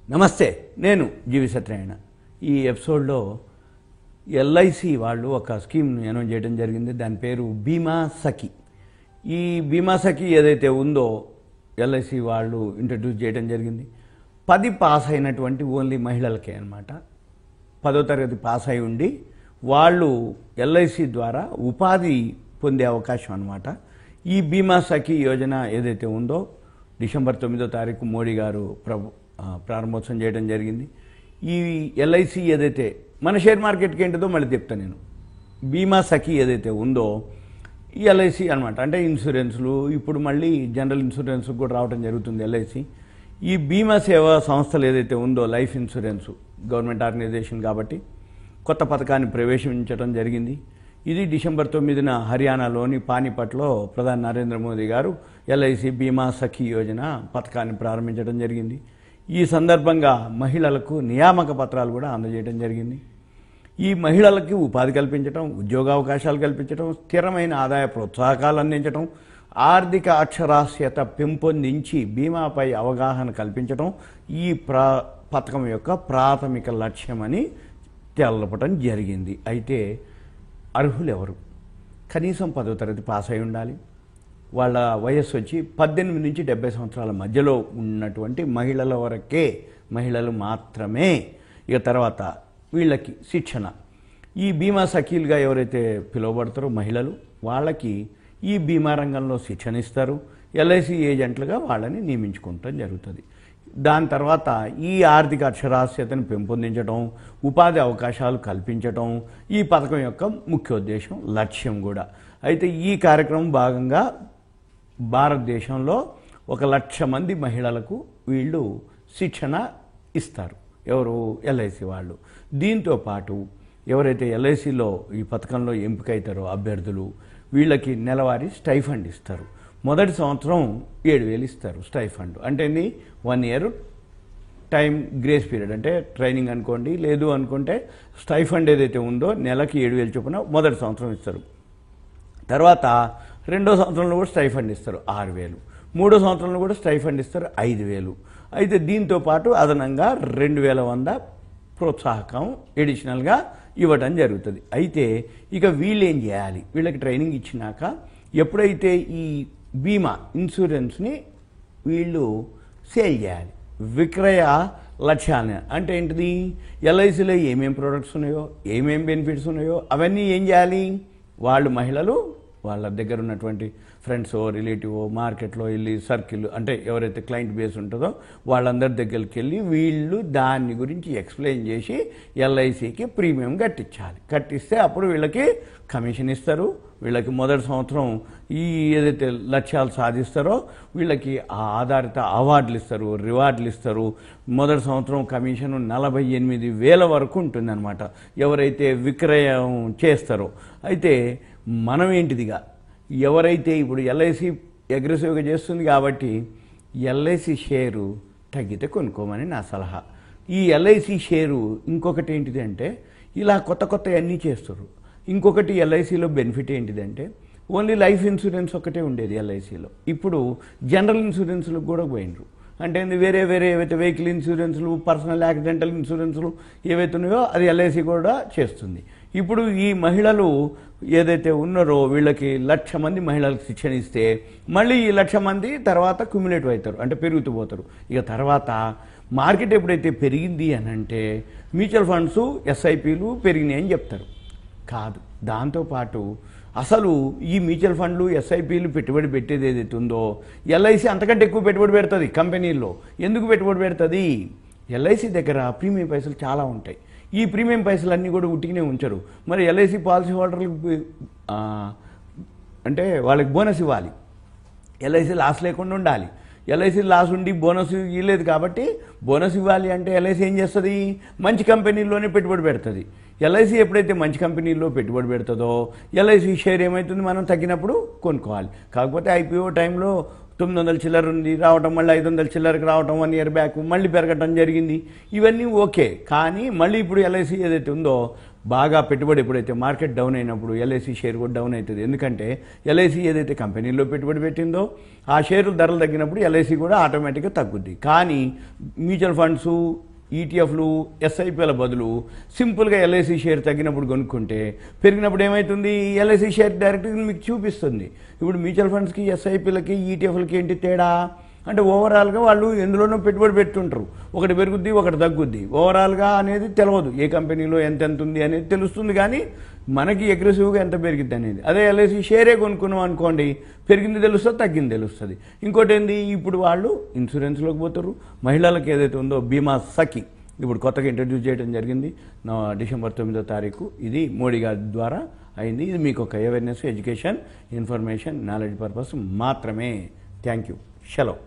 నమస్తే, నేను జీవి సత్యనారాయణ. ఈ ఎపిసోడ్లో ఎల్ఐసి వాళ్ళు ఒక స్కీమ్ని అనౌన్స్ చేయడం జరిగింది. దాని పేరు బీమా సఖి. ఈ బీమా సఖి ఏదైతే ఉందో ఎల్ఐసి వాళ్ళు ఇంట్రడ్యూస్ చేయడం జరిగింది. 10 పాస్ అయినటువంటి ఓన్లీ మహిళలకే అనమాట. 10వ తరగతి పాస్ అయి ఉండి వాళ్ళు ఎల్ఐసి ద్వారా ఉపాధి పొందే అవకాశం అనమాట. ఈ బీమా సఖి యోజన ఏదైతే ఉందో డిసెంబర్ 9వ తారీఖు మోడీ గారు ప్రారంభోత్సవం చేయడం జరిగింది. ఈ ఎల్ఐసి ఏదైతే మన షేర్ మార్కెట్కి ఏంటిదో మళ్ళీ చెప్తాను నేను. బీమా సఖి ఏదైతే ఉందో ఈ ఎల్ఐసి అనమాట. అంటే ఇన్సూరెన్స్లు ఇప్పుడు మళ్ళీ జనరల్ ఇన్సూరెన్స్ కూడా రావడం జరుగుతుంది ఎల్ఐసి. ఈ బీమా సేవా సంస్థలు ఏదైతే ఉందో లైఫ్ ఇన్సూరెన్స్ గవర్నమెంట్ ఆర్గనైజేషన్ కాబట్టి కొత్త పథకాన్ని ప్రవేశించడం జరిగింది. ఇది డిసెంబర్ 9న హర్యానాలోని పానీపట్లో ప్రధాని నరేంద్ర మోదీ గారు ఎల్ఐసి బీమా సఖి యోజన పథకాన్ని ప్రారంభించడం జరిగింది. ఈ సందర్భంగా మహిళలకు నియామక పత్రాలు కూడా అందజేయడం జరిగింది. ఈ మహిళలకి ఉపాధి కల్పించడం, ఉద్యోగావకాశాలు కల్పించడం, స్థిరమైన ఆదాయ ప్రోత్సాహకాలు అందించడం, ఆర్థిక అక్షరాస్యత పెంపొందించి బీమాపై అవగాహన కల్పించడం ఈ పథకం యొక్క ప్రాథమిక లక్ష్యమని తెలపడం జరిగింది. అయితే అర్హులు ఎవరు? కనీసం 10వ తరగతి పాస్ అయి ఉండాలి. వాళ్ళ వయస్సు వచ్చి 18 నుంచి 70 సంవత్సరాల మధ్యలో ఉన్నటువంటి మహిళల వరకే, మహిళలు మాత్రమే. ఇక తర్వాత వీళ్ళకి శిక్షణ, ఈ బీమా సఖీలుగా ఎవరైతే పిలువబడతారో మహిళలు, వాళ్ళకి ఈ బీమా రంగంలో శిక్షణ ఇస్తారు. ఎల్ఐసి ఏజెంట్లుగా వాళ్ళని నియమించుకోవటం జరుగుతుంది. దాని తర్వాత ఈ ఆర్థిక అక్షరాస్యతను పెంపొందించడం, ఉపాధి అవకాశాలు కల్పించడం ఈ పథకం యొక్క ముఖ్యోద్దేశం, లక్ష్యం కూడా. అయితే ఈ కార్యక్రమం భాగంగా భారతదేశంలో 1,00,000 మంది మహిళలకు వీళ్ళు శిక్షణ ఇస్తారు. ఎవరు? ఎల్ఐసి వాళ్ళు. దీంతో పాటు ఎవరైతే ఎల్ఐసిలో ఈ పథకంలో ఎంపికైతారో అభ్యర్థులు, వీళ్ళకి నెలవారీ స్టైఫండ్ ఇస్తారు. మొదటి సంవత్సరం 7,000 ఇస్తారు స్టైఫండ్. అంటే 1 ఇయర్ టైం గ్రేస్ పీరియడ్, అంటే ట్రైనింగ్ అనుకోండి. లేదు అనుకుంటే స్టైఫండ్ ఏదైతే ఉందో నెలకి 7,000 చొప్పున మొదటి సంవత్సరం ఇస్తారు. తర్వాత రెండో సంవత్సరంలో కూడా స్టైఫండ్ ఇస్తారు 6,000. మూడో సంవత్సరంలో కూడా స్టైఫండ్ ఇస్తారు 5,000. అయితే దీంతో పాటు అదనంగా 2,100 ప్రోత్సాహకం ఎడిషనల్గా ఇవ్వడం జరుగుతుంది. అయితే ఇక వీళ్ళు ఏం చేయాలి? వీళ్ళకి ట్రైనింగ్ ఇచ్చినాక ఎప్పుడైతే ఈ బీమా ఇన్సూరెన్స్ని వీళ్ళు సేల్ చేయాలి. విక్రయ లక్ష్యాన్ని అంటే ఏంటిది? ఎల్ఐసిలో ఏమేమి ప్రోడక్ట్స్ ఉన్నాయో, ఏమేమి బెనిఫిట్స్ ఉన్నాయో అవన్నీ ఏం చేయాలి? వాళ్ళు మహిళలు వాళ్ళ దగ్గర ఉన్నటువంటి ఫ్రెండ్స్, రిలేటివ్, మార్కెట్లో వెళ్ళి సర్కిల్, అంటే ఎవరైతే క్లయింట్ బేస్ ఉంటుందో వాళ్ళందరి దగ్గరికి వెళ్ళి వీళ్ళు దాని గురించి ఎక్స్ప్లెయిన్ చేసి ఎల్ఐసికి ప్రీమియం కట్టించాలి. కట్టిస్తే అప్పుడు వీళ్ళకి కమిషన్ ఇస్తారు. వీళ్ళకి మొదటి సంవత్సరం ఈ ఏదైతే లక్ష్యాలు సాధిస్తారో వీళ్ళకి ఆ ఆధారిత అవార్డులు ఇస్తారు, రివార్డులు ఇస్తారు. మొదటి సంవత్సరం కమిషన్ 48,000 వరకు ఉంటుందన్నమాట ఎవరైతే విక్రయం చేస్తారో. అయితే మనం ఏంటిదిగా ఎవరైతే ఇప్పుడు ఎల్ఐసి అగ్రెసివ్గా చేస్తుంది కాబట్టి ఎల్ఐసి షేరు తగ్గితే కొనుక్కోమని నా సలహా. ఈ ఎల్ఐసి షేరు ఇంకొకటి ఏంటిది అంటే ఇలా కొత్త అన్నీ చేస్తారు. ఇంకొకటి ఎల్ఐసిలో బెనిఫిట్ ఏంటిదంటే ఓన్లీ లైఫ్ ఇన్సూరెన్స్ ఒకటే ఉండేది ఎల్ఐసిలో. ఇప్పుడు జనరల్ ఇన్సూరెన్స్లకు కూడా పోయినరు. అంటే వేరే ఏవైతే వెహికల్ ఇన్సూరెన్స్లు, పర్సనల్ యాక్సిడెంటల్ ఇన్సూరెన్స్లు ఏవైతే ఉన్నాయో అది ఎల్ఐసి కూడా చేస్తుంది. ఇప్పుడు ఈ మహిళలు ఏదైతే ఉన్నారో వీళ్ళకి 1,00,000 మంది మహిళలకు శిక్షణ ఇస్తే మళ్ళీ ఈ 1,00,000 మంది తర్వాత క్యుములేటివ్ అవుతారు, అంటే పెరుగుతూ పోతారు. ఇక తర్వాత మార్కెట్ ఎప్పుడైతే పెరిగింది అని అంటే మ్యూచువల్ ఫండ్స్, ఎస్ఐపీలు పెరిగినాయి అని చెప్తారు. కాదు, దాంతోపాటు అసలు ఈ మ్యూచువల్ ఫండ్లు, ఎస్ఐపీలు పెట్టుబడి పెట్టేది ఏదైతే ఉందో ఎల్ఐసి అంతకంటే ఎక్కువ పెట్టుబడి పెడుతుంది కంపెనీల్లో. ఎందుకు పెట్టుబడి పెడుతుంది? ఎల్ఐసి దగ్గర ప్రీమియం పైసలు చాలా ఉంటాయి. ఈ ప్రీమియం పైసలు అన్నీ కూడా ఉట్టిగానే ఉంచరు. మరి ఎల్ఐసి పాలసీ హోల్డర్లకు అంటే వాళ్ళకి బోనస్ ఇవ్వాలి. ఎల్ఐసి లాస్ లేకుండా ఉండాలి. ఎల్ఐసి లాస్ ఉండి బోనస్ ఇవ్వలేదు కాబట్టి బోనస్ ఇవ్వాలి అంటే ఎల్ఐసి ఏం చేస్తుంది? మంచి కంపెనీల్లోనే పెట్టుబడి పెడుతుంది. ఎల్ఐసి ఎప్పుడైతే మంచి కంపెనీల్లో పెట్టుబడి పెడుతుందో ఎల్ఐసి షేర్ ఏమవుతుంది? మనం తగ్గినప్పుడు కొనుక్కోవాలి. కాకపోతే ఐపీఓ టైంలో 900 చిల్లర ఉంది రావటం, మళ్ళీ 500 చిల్లరకు రావటం, 1 ఇయర్ బ్యాక్ మళ్ళీ పెరగటం జరిగింది. ఇవన్నీ ఓకే. కానీ మళ్ళీ ఇప్పుడు ఎల్ఐసి ఏదైతే ఉందో బాగా పెట్టుబడి ఎప్పుడైతే మార్కెట్ డౌన్ అయినప్పుడు ఎల్ఐసి షేర్ కూడా డౌన్ అవుతుంది. ఎందుకంటే ఎల్ఐసి ఏదైతే కంపెనీలో పెట్టుబడి పెట్టిందో ఆ షేర్లు ధరలు తగ్గినప్పుడు ఎల్ఐసి కూడా ఆటోమేటిక్గా తగ్గుద్ది. కానీ మ్యూచువల్ ఫండ్స్, ఈటీఎఫ్లు, ఎస్ఐపిల బదులు సింపుల్గా ఎల్ఐసి షేర్ తగ్గినప్పుడు కొనుక్కుంటే పెరిగినప్పుడు ఏమవుతుంది, ఎల్ఐసి షేర్ డైరెక్ట్గా మీకు చూపిస్తుంది. ఇప్పుడు మ్యూచువల్ ఫండ్స్కి, ఎస్ఐపిలకి, ఈటీఎఫ్లకి ఏంటి తేడా అంటే ఓవరాల్గా వాళ్ళు ఎందులోనో పెట్టుబడి పెట్టుంటారు. ఒకటి పెరుగుద్ది, ఒకటి తగ్గుద్ది. ఓవరాల్గా అనేది తెలియదు, ఏ కంపెనీలో ఎంత ఉంది అనేది తెలుస్తుంది, కానీ మనకి అగ్రెసివ్గా ఎంత పెరిగిద్ది అనేది. అదే ఎల్ఐసి షేరే కొనుక్కున్నాం అనుకోండి, పెరిగింది తెలుస్తుంది, తగ్గింది తెలుస్తుంది. ఇంకోటి ఏంది, ఇప్పుడు వాళ్ళు ఇన్సూరెన్స్లోకి పోతారు. మహిళలకు ఏదైతే ఉందో బీమా సఖి ఇప్పుడు కొత్తగా ఇంట్రడ్యూస్ చేయడం జరిగింది డిసెంబర్ 9వ తారీఖు. ఇది మోడీ గారి ద్వారా అయింది. ఇది మీకు ఒక awareness, education, information, knowledge purpose మాత్రమే. Thank you. సెలవు.